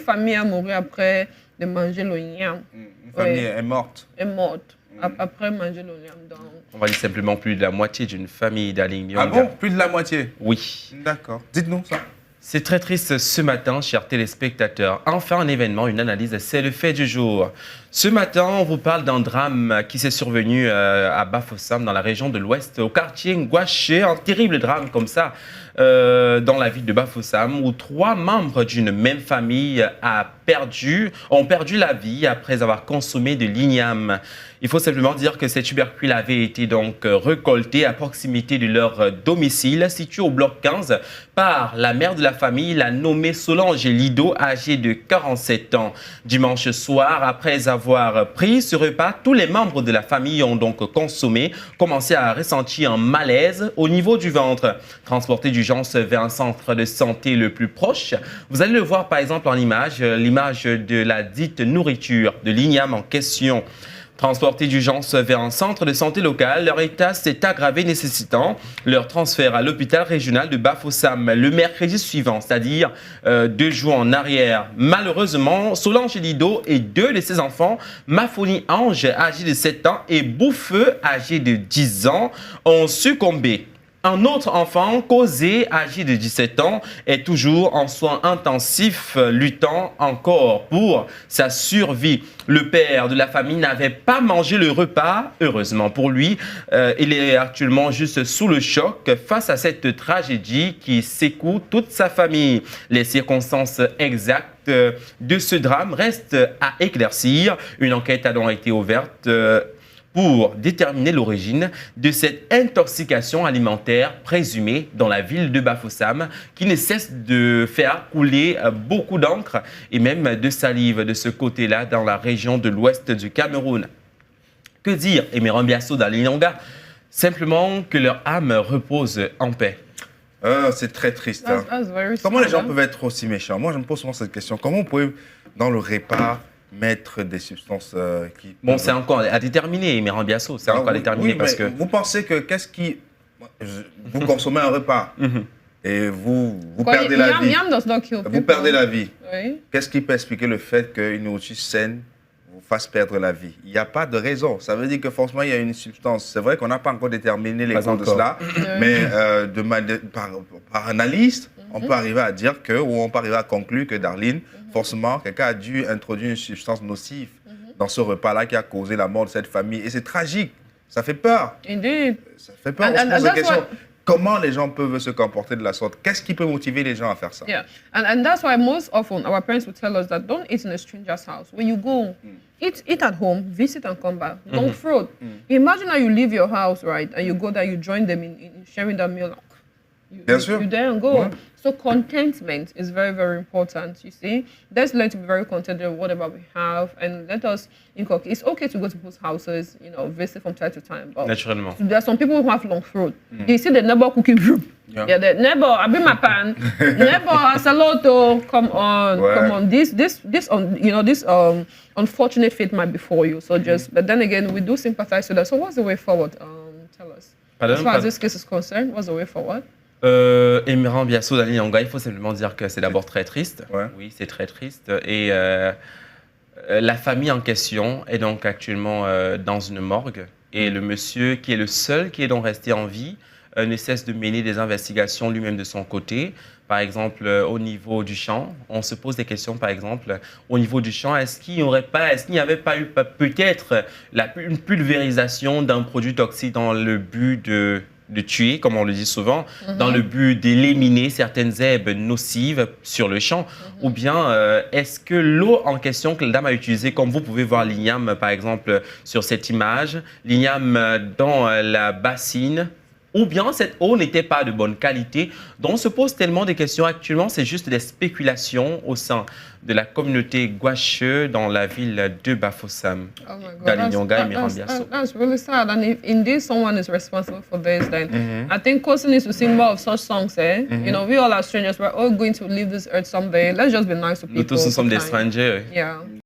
famille a mouru après de manger l'oignon. Une famille est morte. Est morte après manger l'oignon. Donc... On va dire simplement plus de la moitié d'une famille d'Aline Ah bon? Plus de la moitié? Oui. D'accord. Dites-nous ça. C'est très triste ce matin, chers téléspectateurs. Enfin, un événement, une analyse, c'est le fait du jour. Ce matin, on vous parle d'un drame qui s'est survenu à Bafoussam, dans la région de l'Ouest, au quartier Ngouaché. Un terrible drame comme ça, dans la ville de Bafoussam, où 3 membres d'une même famille ont perdu la vie après avoir consommé de l'igname. Il faut simplement dire que ces tubercules avaient été donc récoltés à proximité de leur domicile, situé au bloc 15, par la mère de la famille, la nommée Solange Lido, âgée de 47 ans. Dimanche soir, après avoir pris ce repas, tous les membres de la famille ont donc commencé à ressentir un malaise au niveau du ventre. Transportés d'urgence vers un centre de santé le plus proche. Vous allez le voir par exemple en image, l'image de la dite nourriture, de l'igname en question. Transportés d'urgence vers un centre de santé local, leur état s'est aggravé, nécessitant leur transfert à l'hôpital régional de Bafoussam le mercredi suivant, c'est-à-dire 2 jours en arrière. Malheureusement, Solange Lido et 2 de ses enfants, Mafoni Ange, âgé de 7 ans, et Bouffeux, âgé de 10 ans, ont succombé. Un autre enfant, Causé, âgé de 17 ans, est toujours en soins intensifs, luttant encore pour sa survie. Le père de la famille n'avait pas mangé le repas, heureusement pour lui. Il est actuellement juste sous le choc face à cette tragédie qui secoue toute sa famille. Les circonstances exactes de ce drame restent à éclaircir. Une enquête a donc été ouverte pour déterminer l'origine de cette intoxication alimentaire présumée dans la ville de Bafoussam, qui ne cesse de faire couler beaucoup d'encre et même de salive de ce côté-là dans la région de l'ouest du Cameroun. Que dire, Emeran Biasso d'Alinyanga? Simplement que leur âme repose en paix. C'est très triste. Hein. Comment les gens peuvent être aussi méchants? Moi, je me pose souvent cette question. Comment on peut, dans le repas, mettre des substances qui... Bon, c'est encore à déterminer, Emeran Biasso, c'est encore à déterminer parce que... Vous pensez que vous consommez un repas et vous perdez la vie. Vous perdez la vie. Oui. Qu'est-ce qui peut expliquer le fait qu'une nourriture saine vous fasse perdre la vie? Il n'y a pas de raison. Ça veut dire que forcément, il y a une substance. C'est vrai qu'on n'a pas encore déterminé les causes de cela, mais par analyse, on peut arriver à dire que, ou on peut arriver à conclure que Darlene, forcément, quelqu'un a dû introduire une substance nocive dans ce repas-là qui a causé la mort de cette famille. Et c'est tragique. Ça fait peur. Indeed. Ça fait peur. On se pose la question. Comment les gens peuvent se comporter de la sorte? Qu'est-ce qui peut motiver les gens à faire ça? Yeah, and that's why most often our parents would tell us that don't eat in a stranger's house. When you go, eat at home, visit and come back. Don't fraud. Imagine how you leave your house, right, and you go there, you join them in sharing that meal. You there and go. So contentment is very, very important, you see. Let's learn to be very contented with whatever we have, and let us inculcate. It's okay to go to people's houses, visit from time to time. But naturellement. There are some people who have long throat. You see the neighbor cooking. The neighbor, I bring my pan. Neighbor, saluto. Come on. This unfortunate fate might befall you. So but then again, we do sympathize with that. So what's the way forward? Tell us. As far as this case is concerned, what's the way forward? Emeran Biasso d'Alinyanga, il faut simplement dire que c'est d'abord très triste. Oui, c'est très triste. Et la famille en question est donc actuellement dans une morgue. Et le monsieur, qui est le seul qui est donc resté en vie, ne cesse de mener des investigations lui-même de son côté. Par exemple, au niveau du champ, on se pose des questions, par exemple, au niveau du champ, est-ce qu'il n'y avait pas eu peut-être une pulvérisation d'un produit toxique dans le but de tuer, comme on le dit souvent, dans le but d'éliminer certaines herbes nocives sur le champ? Ou bien est-ce que l'eau en question que la dame a utilisée, comme vous pouvez voir l'igname par exemple sur cette image, l'igname dans la bassine, ou bien cette eau n'était pas de bonne qualité? Donc on se pose tellement de questions actuellement, c'est juste des spéculations au sein de la communauté Gouache dans la ville de Bafoussam. Oh my God, d'Alinyanga et Emeran Biasso. That's really sad. And if indeed someone is responsible for this, then I think Kosi needs to sing more of such songs, eh? We all are strangers. We're all going to leave this earth someday. Let's just be nice to people. Nous tous, nous sommes des strangers. Yeah.